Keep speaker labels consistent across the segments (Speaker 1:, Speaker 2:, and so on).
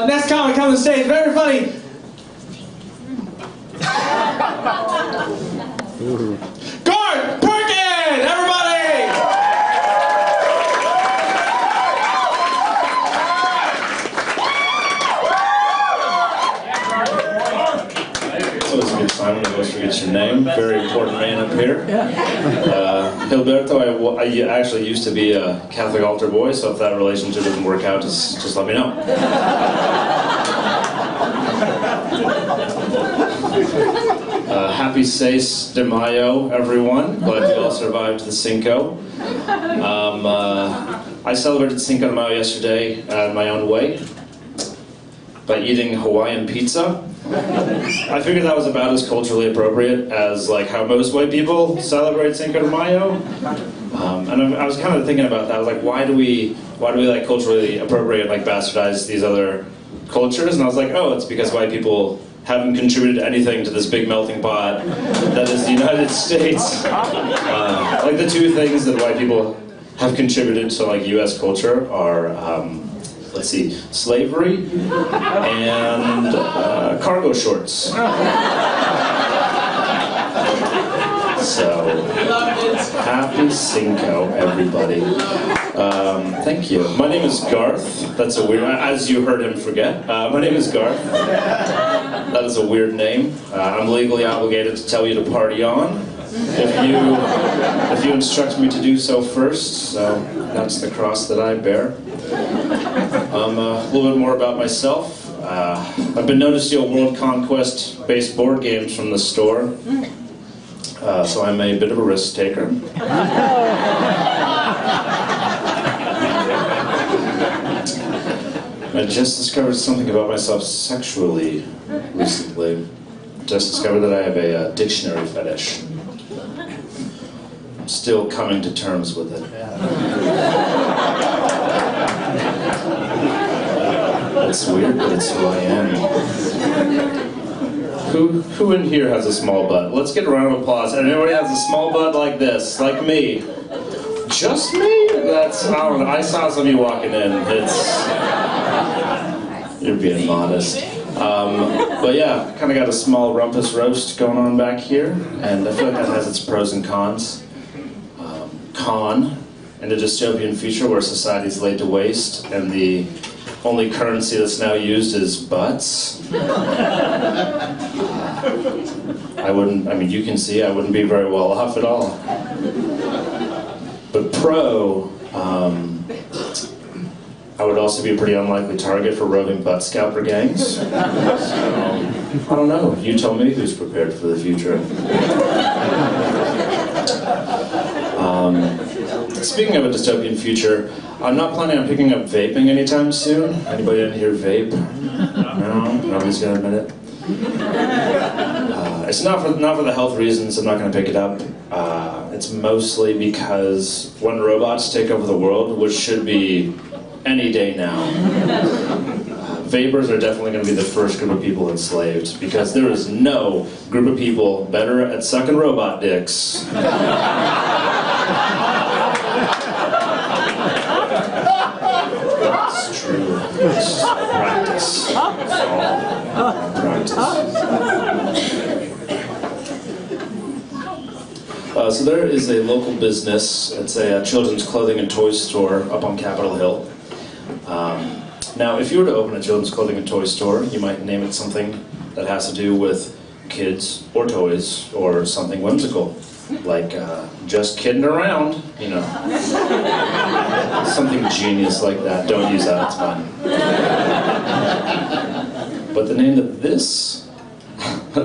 Speaker 1: Next comic coming to the stage, very funny. Garth Purkett, everybody!
Speaker 2: It's always a good time when you always forget your name. Very important man up here. Gilberto, I actually used to be a Catholic altar boy, so if that relationship doesn't work out, just let me know. Happy 6 de Mayo, everyone. Glad you all survived the Cinco. I celebrated Cinco de Mayo yesterday in my own way by eating Hawaiian pizza. I figured that was about as culturally appropriate as like how most white people celebrate Cinco de Mayo. And I was kind of thinking about that. I was like, why do we like culturally appropriate, like bastardize these other cultures? And I was like, oh, it's because white people haven't contributed anything to this big melting pot that is the United States. Like the two things that white people have contributed to like U.S. culture are, let's see, slavery and cargo shorts. So, happy Cinco, everybody. Thank you. My name is Garth. That's a weird, as you heard him forget. My name is Garth. That is a weird name. I'm legally obligated to tell you to party on if you instruct me to do so first. So that's the cross that I bear. A little bit more about myself. I've been known to steal World Conquest-based board games from the store. So I'm a bit of a risk taker. I just discovered something about myself sexually recently. Just discovered that I have a dictionary fetish. I'm still coming to terms with it. It's weird, but it's who I am. Who in here has a small butt? Let's get a round of applause. And everybody has a small butt like this, like me. Just me? That's, I don't know, I saw some of you walking in. You're being modest. But yeah, kind of got a small rumpus roast going on back here, and I feel like that has its pros and cons. Con, in a dystopian future where society is laid to waste, and the only currency that's now used is butts. You can see I wouldn't be very well off at all. But pro, I would also be a pretty unlikely target for roving butt scalper gangs. So, I don't know, you tell me who's prepared for the future. Speaking of a dystopian future, I'm not planning on picking up vaping anytime soon. Anybody in here vape? No? Nobody's gonna admit it? It's not for the health reasons I'm not gonna pick it up. It's mostly because when robots take over the world, which should be any day now, vapors are definitely going to be the first group of people enslaved, because there is no group of people better at sucking robot dicks. It's true. It's practice. It's all practice. So there is a local business. It's a children's clothing and toy store up on Capitol Hill. Now, if you were to open a children's clothing and toy store, you might name it something that has to do with kids or toys or something whimsical, like just kidding around, you know. Something genius like that. Don't use that, it's fine. But the name that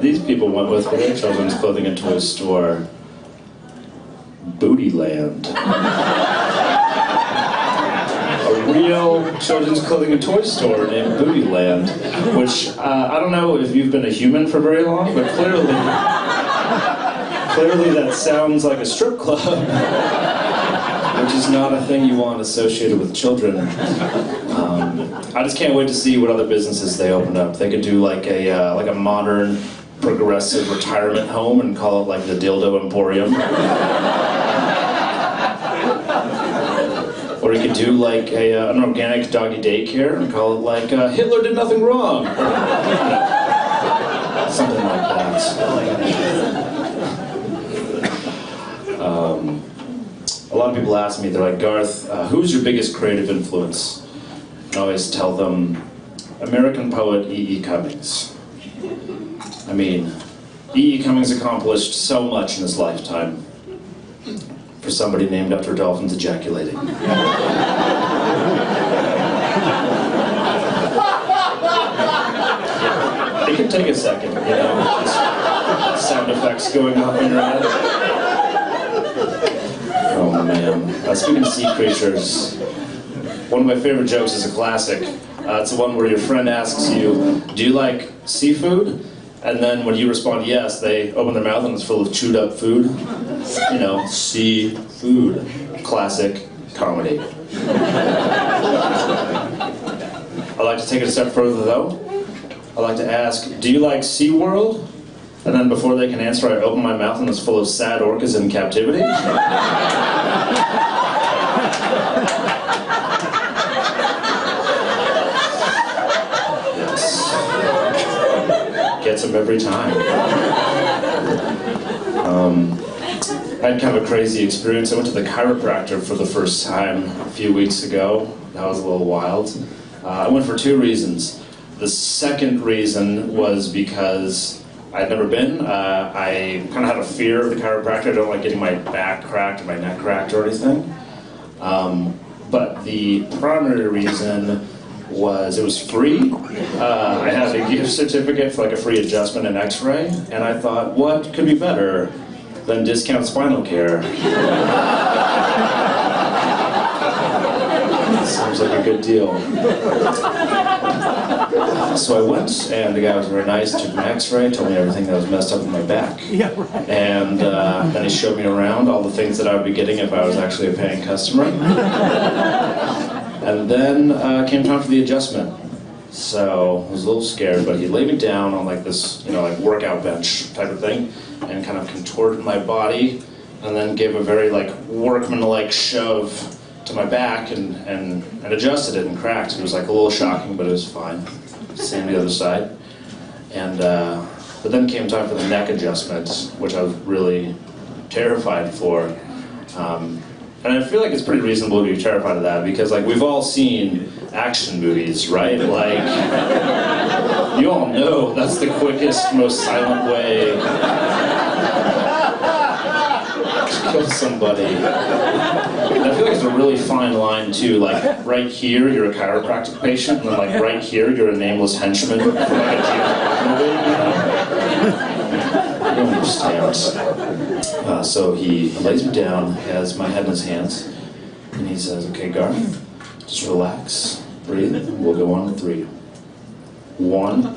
Speaker 2: these people went with for their children's clothing and toy store, Bootyland. A real children's clothing and toy store named Bootyland, which I don't know if you've been a human for very long, but clearly that sounds like a strip club, which is not a thing you want associated with children. I just can't wait to see what other businesses they open up. They could do like a modern, progressive retirement home and call it like the Dildo Emporium. Or you could do like an organic doggy daycare and call it like Hitler did nothing wrong. Something like that. A lot of people ask me, they're like, Garth, who's your biggest creative influence? And I always tell them, American poet E.E. Cummings. I mean, E.E. Cummings accomplished so much in his lifetime for somebody named after dolphins ejaculating. It can take a second, you know, just sound effects going off in your head. Oh man. Speaking of sea creatures, one of my favorite jokes is a classic. It's the one where your friend asks you, do you like seafood? And then when you respond yes, they open their mouth and it's full of chewed up food. You know, seafood. Classic comedy. I like to take it a step further though. I like to ask, do you like SeaWorld? And then before they can answer, I open my mouth and it's full of sad orcas in captivity. Gets them every time. I had kind of a crazy experience. I went to the chiropractor for the first time a few weeks ago. That was a little wild. I went for 2 reasons. The second reason was because I'd never been. I kind of had a fear of the chiropractor. I don't like getting my back cracked or my neck cracked or anything. But the primary reason was it was free. I had a gift certificate for like a free adjustment and x-ray, and I thought, what could be better than discount spinal care? Seems like a good deal. So I went, and the guy was very nice, took my x-ray, told me everything that was messed up in my back.
Speaker 3: Yeah, right.
Speaker 2: And then he showed me around all the things that I would be getting if I was actually a paying customer. And then came time for the adjustment. So I was a little scared, but he laid me down on like this, you know, like workout bench type of thing, and kind of contorted my body, and then gave a very like workman-like shove to my back and adjusted it and cracked. It was like a little shocking, but it was fine. Same the other side. And but then came time for the neck adjustment, which I was really terrified for. And I feel like it's pretty reasonable to be terrified of that because, like, we've all seen action movies, right? Like, you all know that's the quickest, most silent way to kill somebody. And I feel like it's a really fine line, too. Like, right here, you're a chiropractic patient, and then, like, right here, you're a nameless henchman from, like, a James movie, you know? I don't understand. So he lays me down, has my head in his hands, and he says, okay, Garth, just relax, breathe, we'll go on to 3. 1.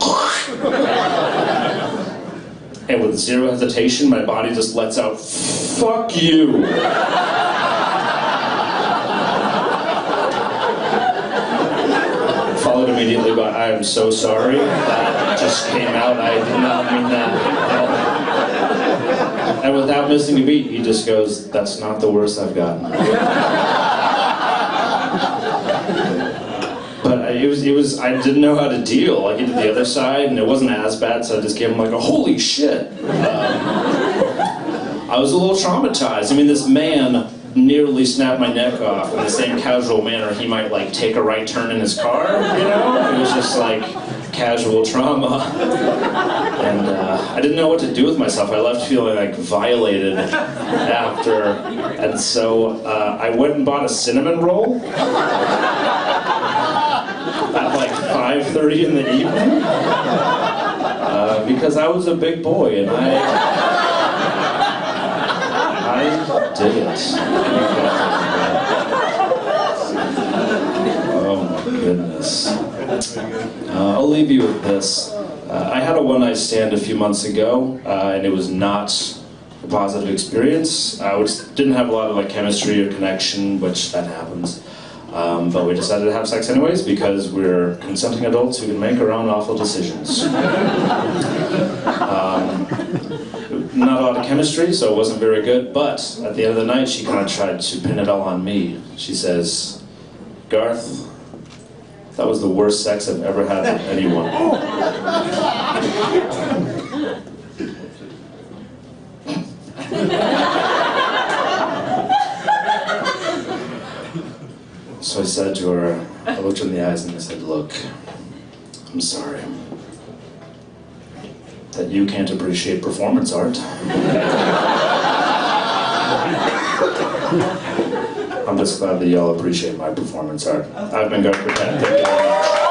Speaker 2: And with zero hesitation, my body just lets out, fuck you! Followed immediately by, I am so sorry, that just came out, I did not mean that. And without missing a beat, he just goes, that's not the worst I've gotten. But it was, I didn't know how to deal. Like, he did the other side, and it wasn't as bad, so I just gave him like a holy shit. I was a little traumatized. I mean, this man nearly snapped my neck off in the same casual manner he might like take a right turn in his car, you know? It was just like casual trauma. And I didn't know what to do with myself. I left feeling like violated after. And so I went and bought a cinnamon roll at like 5:30 in the evening because I was a big boy and I did it. Oh my goodness. I'll leave you with this. I had a one-night stand a few months ago, and it was not a positive experience. Which didn't have a lot of like chemistry or connection, which that happens. But we decided to have sex anyways because we're consenting adults who can make our own awful decisions. Not a lot of chemistry, so it wasn't very good, but at the end of the night she kind of tried to pin it all on me. She says, Garth, that was the worst sex I've ever had with anyone. So I said to her, I looked her in the eyes and I said, look, I'm sorry that you can't appreciate performance art. I'm just glad that y'all appreciate my performance art. I've been Garth Purkett. Thank you very much.